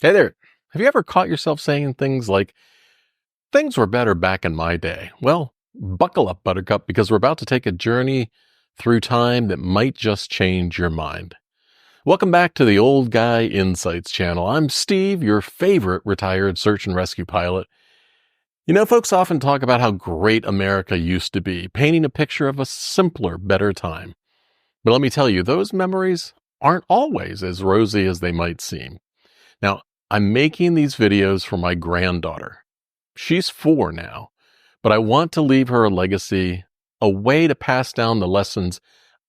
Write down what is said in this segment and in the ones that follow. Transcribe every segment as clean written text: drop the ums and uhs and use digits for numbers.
Hey there. Have you ever caught yourself saying things like, things were better back in my day? Well, buckle up, Buttercup, because we're about to take a journey through time that might just change your mind. Welcome back to the Old Guy Insights channel. I'm Steve, your favorite retired search and rescue pilot. You know, folks often talk about how great America used to be, painting a picture of a simpler, better time. But let me tell you, those memories aren't always as rosy as they might seem. Now, I'm making these videos for my granddaughter. She's 4 now, but I want to leave her a legacy, a way to pass down the lessons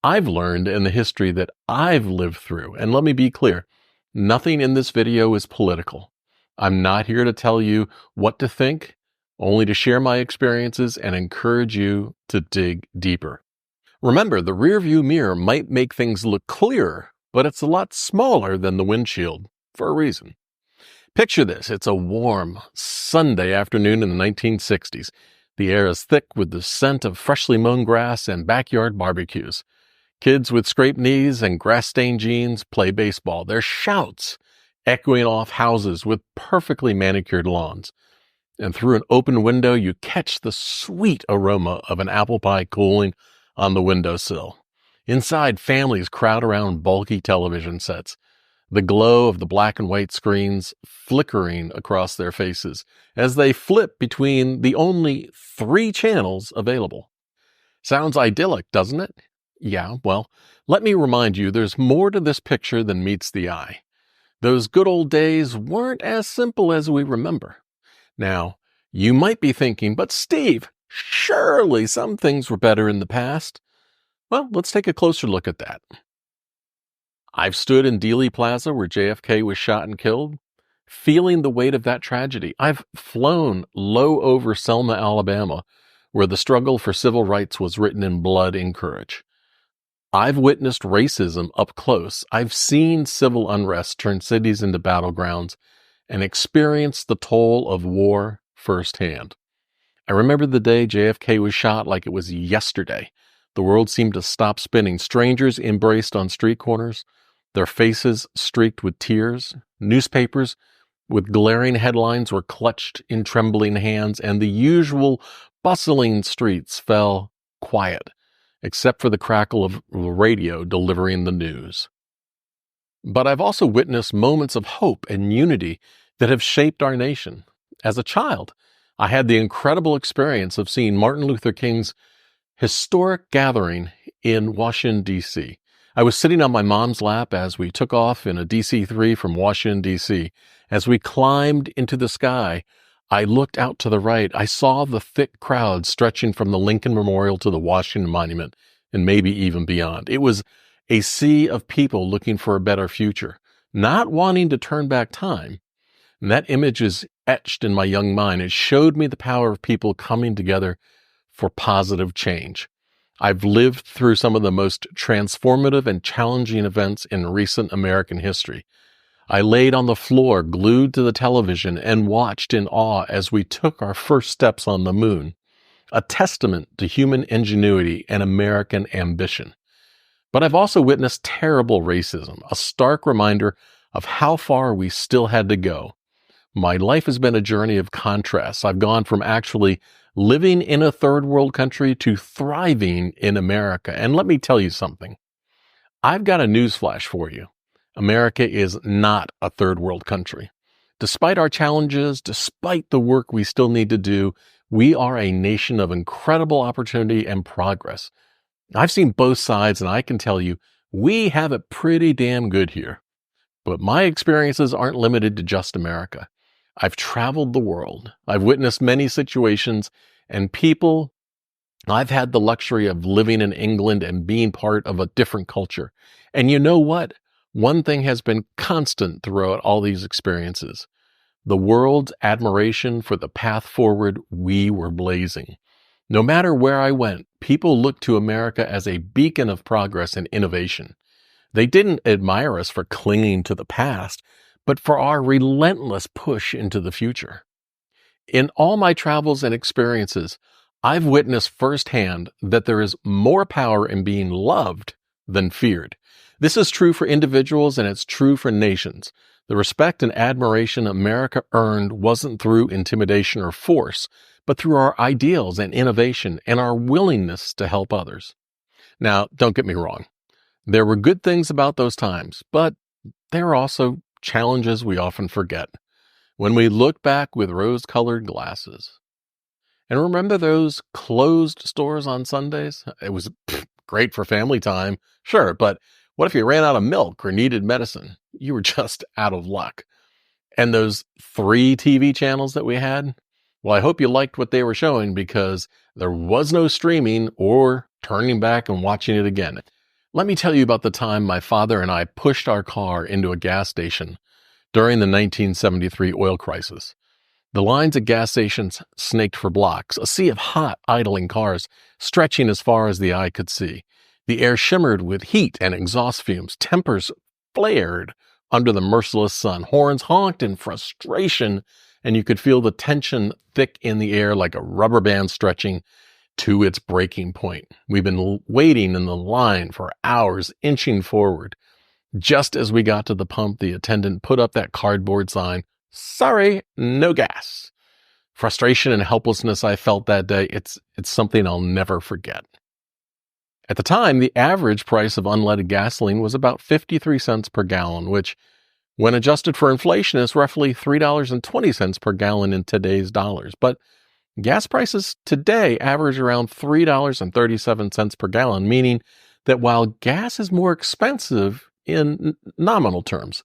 I've learned and the history that I've lived through. And let me be clear, nothing in this video is political. I'm not here to tell you what to think, only to share my experiences and encourage you to dig deeper. Remember, the rearview mirror might make things look clearer, but it's a lot smaller than the windshield for a reason. Picture this. It's a warm Sunday afternoon in the 1960s. The air is thick with the scent of freshly mown grass and backyard barbecues. Kids with scraped knees and grass-stained jeans play baseball, their shouts echoing off houses with perfectly manicured lawns. And through an open window, you catch the sweet aroma of an apple pie cooling on the windowsill. Inside, families crowd around bulky television sets, the glow of the black and white screens flickering across their faces as they flip between the only 3 channels available. Sounds idyllic, doesn't it? Yeah, well, let me remind you, there's more to this picture than meets the eye. Those good old days weren't as simple as we remember. Now, you might be thinking, but Steve, surely some things were better in the past. Well, let's take a closer look at that. I've stood in Dealey Plaza where JFK was shot and killed, feeling the weight of that tragedy. I've flown low over Selma, Alabama, where the struggle for civil rights was written in blood and courage. I've witnessed racism up close. I've seen civil unrest turn cities into battlegrounds and experienced the toll of war firsthand. I remember the day JFK was shot like it was yesterday. The world seemed to stop spinning. Strangers embraced on street corners, their faces streaked with tears. Newspapers with glaring headlines were clutched in trembling hands, and the usual bustling streets fell quiet, except for the crackle of radio delivering the news. But I've also witnessed moments of hope and unity that have shaped our nation. As a child, I had the incredible experience of seeing Martin Luther King's historic gathering in Washington, D.C. I was sitting on my mom's lap as we took off in a DC-3 from Washington, D.C. As we climbed into the sky, I looked out to the right. I saw the thick crowd stretching from the Lincoln Memorial to the Washington Monument and maybe even beyond. It was a sea of people looking for a better future, not wanting to turn back time. And that image is etched in my young mind. It showed me the power of people coming together for positive change. I've lived through some of the most transformative and challenging events in recent American history. I laid on the floor, glued to the television, and watched in awe as we took our first steps on the moon, a testament to human ingenuity and American ambition. But I've also witnessed terrible racism, a stark reminder of how far we still had to go. My life has been a journey of contrasts. I've gone from actually living in a third world country to thriving in America. And let me tell you something. I've got a newsflash for you. America is not a third world country. Despite our challenges, despite the work we still need to do, we are a nation of incredible opportunity and progress. I've seen both sides, and I can tell you, we have it pretty damn good here. But my experiences aren't limited to just America. I've traveled the world. I've witnessed many situations and people. I've had the luxury of living in England and being part of a different culture. And you know what? One thing has been constant throughout all these experiences: the world's admiration for the path forward we were blazing. No matter where I went, people looked to America as a beacon of progress and innovation. They didn't admire us for clinging to the past, but for our relentless push into the future. In all my travels and experiences, I've witnessed firsthand that there is more power in being loved than feared. This is true for individuals and it's true for nations. The respect and admiration America earned wasn't through intimidation or force, but through our ideals and innovation and our willingness to help others. Now, don't get me wrong. There were good things about those times, but there are also challenges we often forget when we look back with rose-colored glasses. And remember those closed stores on Sundays? It was great for family time, sure, but what if you ran out of milk or needed medicine? You were just out of luck. And those 3 TV channels that we had? Well, I hope you liked what they were showing because there was no streaming or turning back and watching it again. Let me tell you about the time my father and I pushed our car into a gas station during the 1973 oil crisis. The lines at gas stations snaked for blocks, a sea of hot, idling cars stretching as far as the eye could see. The air shimmered with heat and exhaust fumes. Tempers flared under the merciless sun. Horns honked in frustration, and you could feel the tension thick in the air like a rubber band stretching to its breaking point. We've been waiting in the line for hours, inching forward. Just as we got to the pump, the attendant put up that cardboard sign, "Sorry, no gas." Frustration and helplessness I felt that day, it's something I'll never forget. At the time, the average price of unleaded gasoline was about 53 cents per gallon, which, when adjusted for inflation, is roughly $3.20 per gallon in today's dollars. But gas prices today average around $3.37 per gallon, meaning that while gas is more expensive in nominal terms,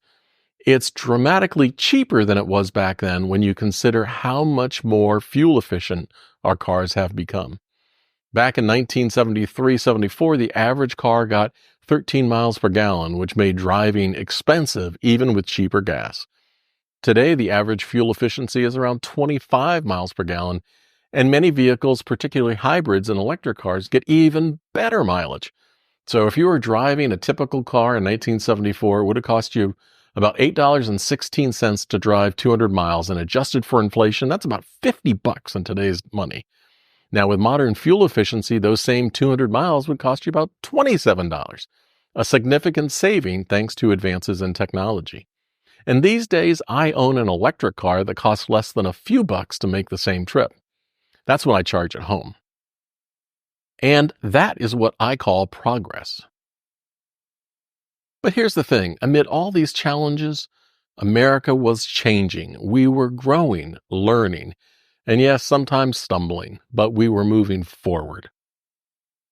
it's dramatically cheaper than it was back then when you consider how much more fuel efficient our cars have become. Back in 1973-74, the average car got 13 miles per gallon, which made driving expensive even with cheaper gas. Today, the average fuel efficiency is around 25 miles per gallon, and many vehicles, particularly hybrids and electric cars, get even better mileage. So if you were driving a typical car in 1974, it would have cost you about $8.16 to drive 200 miles, and adjusted for inflation, that's about $50 in today's money. Now, with modern fuel efficiency, those same 200 miles would cost you about $27, a significant saving thanks to advances in technology. And these days, I own an electric car that costs less than a few bucks to make the same trip. That's when I charge at home. And that is what I call progress. But here's the thing. Amid all these challenges, America was changing. We were growing, learning, and yes, sometimes stumbling, but we were moving forward.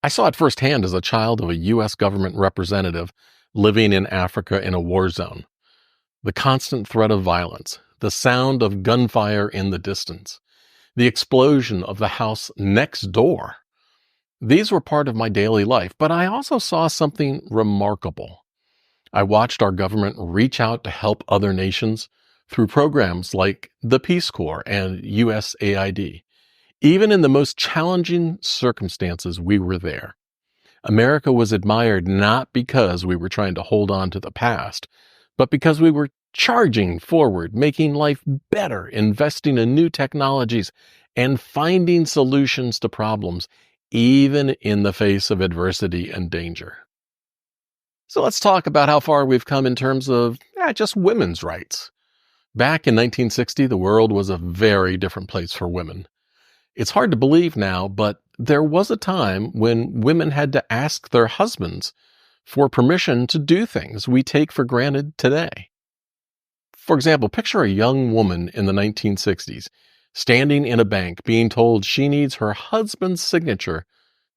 I saw it firsthand as a child of a U.S. government representative living in Africa in a war zone. The constant threat of violence, the sound of gunfire in the distance, the explosion of the house next door. These were part of my daily life, but I also saw something remarkable. I watched our government reach out to help other nations through programs like the Peace Corps and USAID. Even in the most challenging circumstances, we were there. America was admired not because we were trying to hold on to the past, but because we were charging forward, making life better, investing in new technologies, and finding solutions to problems, even in the face of adversity and danger. So let's talk about how far we've come in terms of just women's rights. Back in 1960, the world was a very different place for women. It's hard to believe now, but there was a time when women had to ask their husbands for permission to do things we take for granted today. For example, picture a young woman in the 1960s standing in a bank being told she needs her husband's signature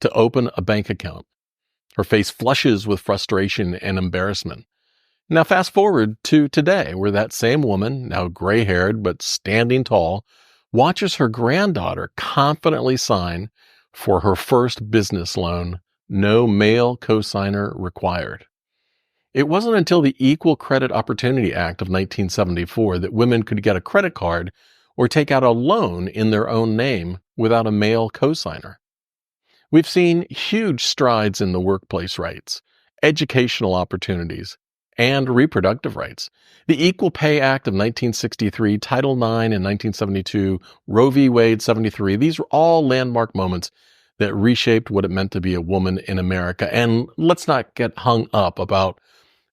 to open a bank account. Her face flushes with frustration and embarrassment. Now fast forward to today, where that same woman, now gray-haired but standing tall, watches her granddaughter confidently sign for her first business loan, no male cosigner required. It wasn't until the Equal Credit Opportunity Act of 1974 that women could get a credit card or take out a loan in their own name without a male cosigner. We've seen huge strides in the workplace rights, educational opportunities, and reproductive rights. The Equal Pay Act of 1963, Title IX in 1972, Roe v. Wade 73, these were all landmark moments that reshaped what it meant to be a woman in America. And let's not get hung up about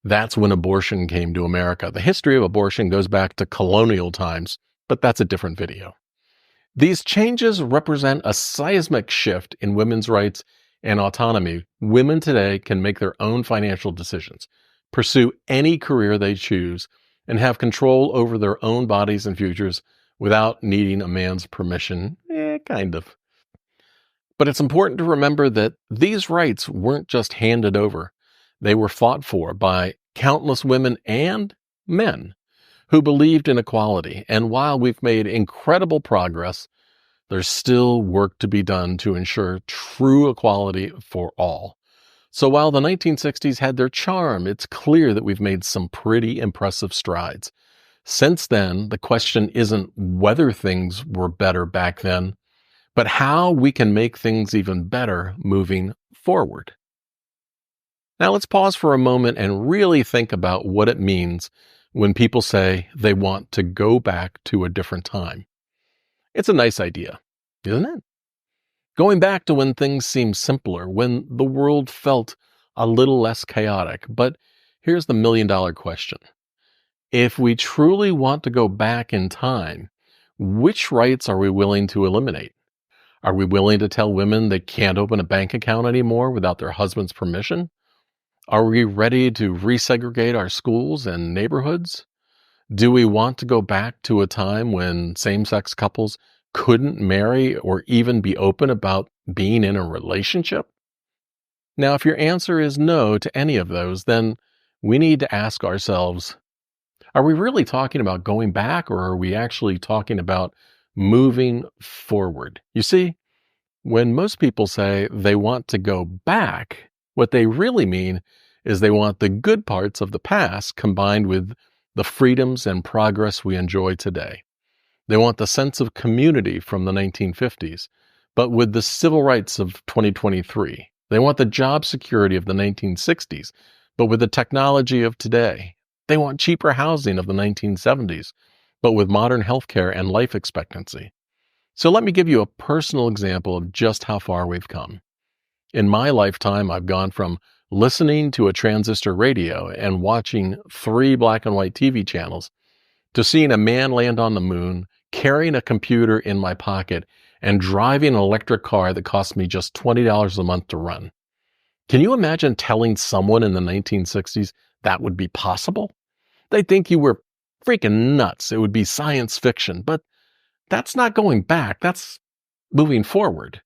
That's when abortion came to America. The history of abortion goes back to colonial times, but that's a different video. These changes represent a seismic shift in women's rights and autonomy. Women today can make their own financial decisions, pursue any career they choose, and have control over their own bodies and futures without needing a man's permission. Kind of. But it's important to remember that these rights weren't just handed over. They were fought for by countless women and men who believed in equality. And while we've made incredible progress, there's still work to be done to ensure true equality for all. So while the 1960s had their charm, it's clear that we've made some pretty impressive strides. Since then, the question isn't whether things were better back then, but how we can make things even better moving forward. Now let's pause for a moment and really think about what it means when people say they want to go back to a different time. It's a nice idea, isn't it? Going back to when things seemed simpler, when the world felt a little less chaotic. But here's the million-dollar question. If we truly want to go back in time, which rights are we willing to eliminate? Are we willing to tell women they can't open a bank account anymore without their husband's permission? Are we ready to resegregate our schools and neighborhoods? Do we want to go back to a time when same-sex couples couldn't marry or even be open about being in a relationship? Now, if your answer is no to any of those, then we need to ask ourselves, are we really talking about going back, or are we actually talking about moving forward? You see, when most people say they want to go back, what they really mean is they want the good parts of the past combined with the freedoms and progress we enjoy today. They want the sense of community from the 1950s, but with the civil rights of 2023. They want the job security of the 1960s, but with the technology of today. They want cheaper housing of the 1970s, but with modern healthcare and life expectancy. So let me give you a personal example of just how far we've come. In my lifetime, I've gone from listening to a transistor radio and watching 3 black and white TV channels to seeing a man land on the moon, carrying a computer in my pocket, and driving an electric car that cost me just $20 a month to run. Can you imagine telling someone in the 1960s that would be possible? They'd think you were freaking nuts. It would be science fiction, but that's not going back. That's moving forward.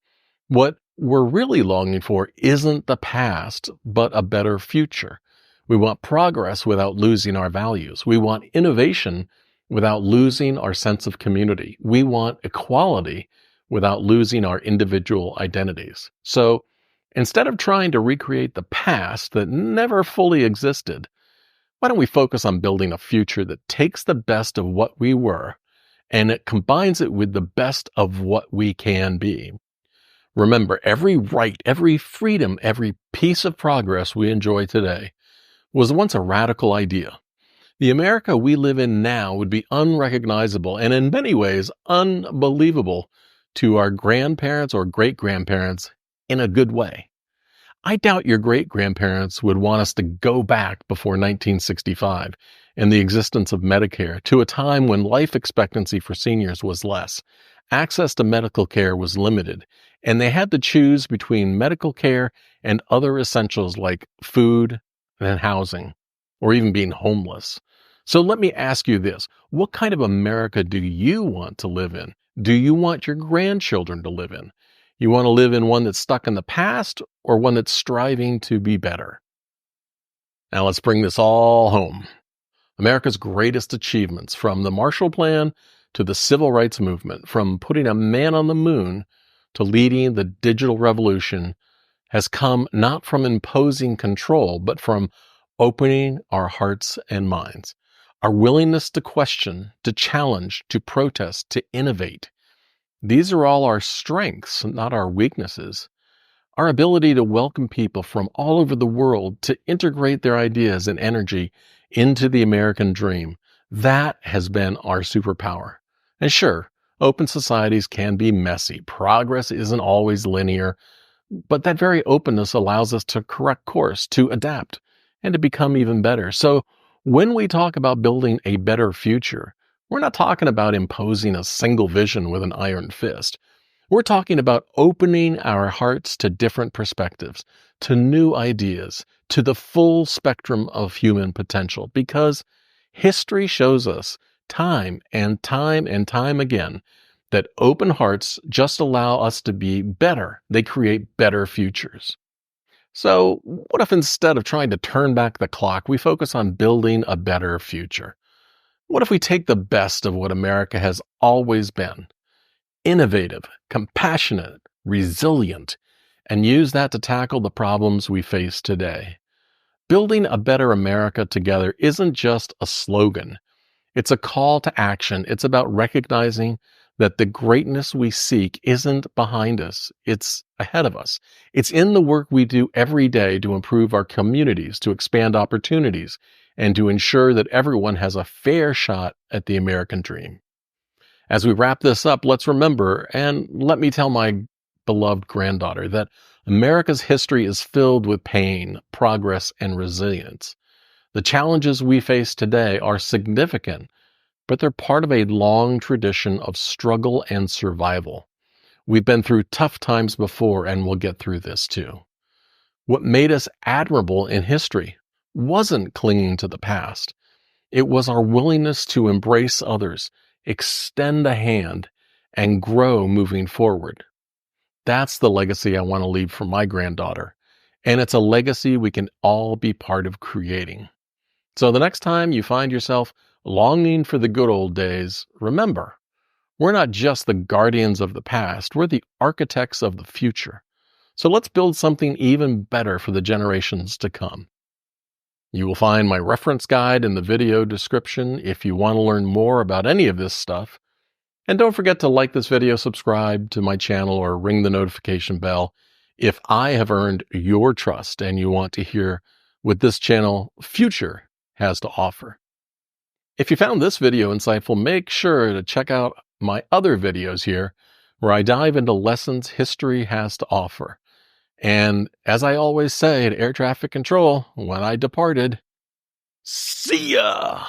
What we're really longing for isn't the past, but a better future. We want progress without losing our values. We want innovation without losing our sense of community. We want equality without losing our individual identities. So instead of trying to recreate the past that never fully existed, why don't we focus on building a future that takes the best of what we were and it combines it with the best of what we can be? Remember, every right, every freedom, every piece of progress we enjoy today was once a radical idea. The America we live in now would be unrecognizable and in many ways unbelievable to our grandparents or great-grandparents in a good way. I doubt your great-grandparents would want us to go back before 1965 and the existence of Medicare to a time when life expectancy for seniors was less, access to medical care was limited, and they had to choose between medical care and other essentials like food and housing, or even being homeless. So let me ask you this. What kind of America do you want to live in? Do you want your grandchildren to live in? You want to live in one that's stuck in the past or one that's striving to be better? Now let's bring this all home. America's greatest achievements, from the Marshall Plan to the Civil Rights Movement, from putting a man on the moon to leading the digital revolution, has come not from imposing control, but from opening our hearts and minds. Our willingness to question, to challenge, to protest, to innovate. These are all our strengths, not our weaknesses. Our ability to welcome people from all over the world, to integrate their ideas and energy into the American dream, that has been our superpower. And sure, open societies can be messy. Progress isn't always linear, but that very openness allows us to correct course, to adapt, and to become even better. So when we talk about building a better future, we're not talking about imposing a single vision with an iron fist. We're talking about opening our hearts to different perspectives, to new ideas, to the full spectrum of human potential, because history shows us time and time and time again that open hearts just allow us to be better. They create better futures. So, what if instead of trying to turn back the clock, we focus on building a better future? What if we take the best of what America has always been? Innovative, compassionate, resilient, and use that to tackle the problems we face today. Building a better America together isn't just a slogan. It's a call to action. It's about recognizing that the greatness we seek isn't behind us. It's ahead of us. It's in the work we do every day to improve our communities, to expand opportunities, and to ensure that everyone has a fair shot at the American dream. As we wrap this up, let's remember, and let me tell my beloved granddaughter, that America's history is filled with pain, progress, and resilience. The challenges we face today are significant, but they're part of a long tradition of struggle and survival. We've been through tough times before, and we'll get through this too. What made us admirable in history wasn't clinging to the past. It was our willingness to embrace others, extend a hand, and grow moving forward. That's the legacy I want to leave for my granddaughter, and it's a legacy we can all be part of creating. So the next time you find yourself longing for the good old days, remember, we're not just the guardians of the past, we're the architects of the future. So let's build something even better for the generations to come. You will find my reference guide in the video description if you want to learn more about any of this stuff. And don't forget to like this video, subscribe to my channel, or ring the notification bell if I have earned your trust and you want to hear what this channel future has to offer. If you found this video insightful, make sure to check out my other videos here where I dive into lessons history has to offer. And as I always say at air traffic control, when I departed, see ya!